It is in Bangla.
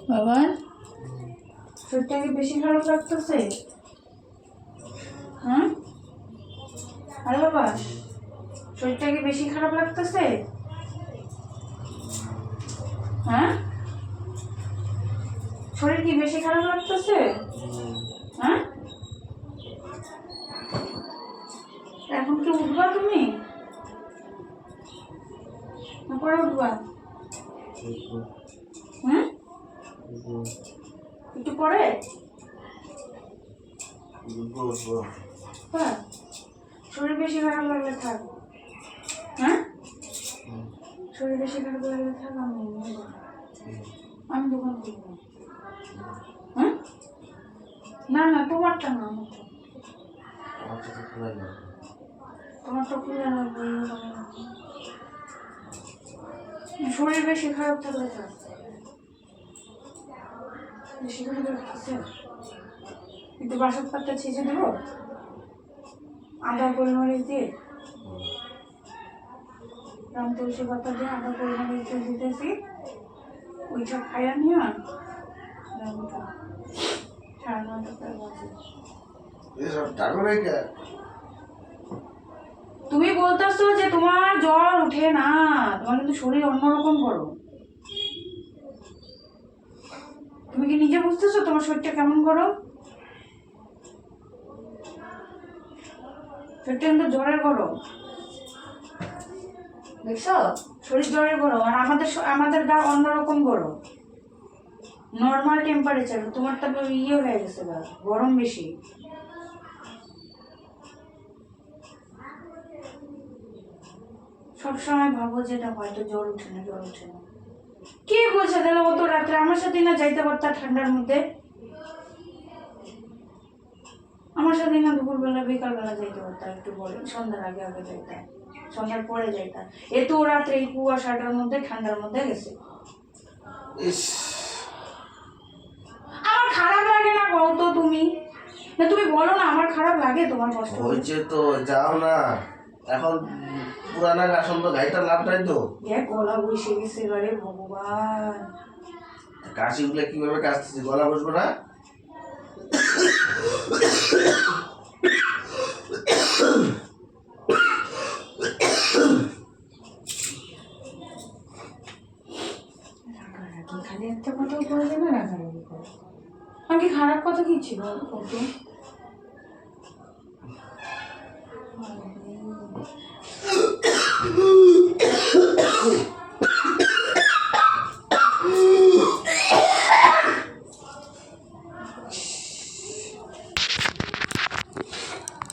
বাবা শরীরটা কি বেশি খারাপ লাগতেছে? হ্যাঁ আরে বাবা, শরীরটা কি বেশি খারাপ লাগতেছে? হ্যাঁ, শরীর কি বেশি খারাপ লাগতেছে? হ্যাঁ, এখন কি উঠবা তুমি? না পরে উঠবা? হুম, একটু পরে। হ্যাঁ, শরীর বেশি খারাপ লাগলে থাক। হ্যাঁ, শরীর বেশি খারাপ লাগলে থাক, আমি দোকান করবো। হ্যাঁ, না না, তোমারটা না, তোমারটা খুলে রাখবো। শরীর বেশি খারাপ থাকলে থাক। বেশি খারাপ লাগতেছে, একটু বাসক পাতা ছিঁচে দেবো, আদা গোলমরিচ দিয়ে, রাম তুলসী পাতা দিয়ে আদা গোলমরিচ দিয়ে দিতেছি, ওইটা খাইয়া নিয়ে সাড়ে 9টা বাজে। তুমি বলতেছো যে তোমার জ্বর উঠে না, তোমার কিন্তু শরীর অন্যরকম করো। তুমি কি নিজে বুঝতেছো তোমার শরীরটা কেমন করো? শরীরটা কিন্তু জ্বরের গরম, দেখছো? শরীর জ্বরের গরম, আর আমাদের গা অন্যরকম গরম, নর্মাল টেম্পারেচার। তোমারটা ইয়ে হয়ে গেছে, গা গরম বেশি। সবসময় ভাবো যে এটা হয়তো জ্বর উঠে না, জ্বর উঠে না। কে বলছে তাহলে অত রাত্রে আমার সাথে না যাইতে পারতা ঠান্ডার মধ্যে? আমার সাথে না দুপুরবেলা বিকালবেলা যাইতে পারতা, একটু পরে সন্ধ্যার আগে আগে যাইতা, সন্ধ্যার পরে যাইতা। এত রাত্রে এই কুয়াশাটার মধ্যে ঠান্ডার মধ্যে গেছে। আমার খারাপ লাগে না বলতো তুমি? না তুমি বলো না, আমার খারাপ লাগে তোমার কষ্ট হয়েছে তো যাও না, এখন পুরানা আসন তো গাড়িটা লাভ নাই তো। গলা বসে গেছে, রে ভগবান। কাশি উঠলে কিভাবে কাশতেছি, গলা বসবো না? খালি একটা কথাও বলা যাবে না, রাগারাগি করে। আমাকে খারাপ কথা কি ছিল ওকে?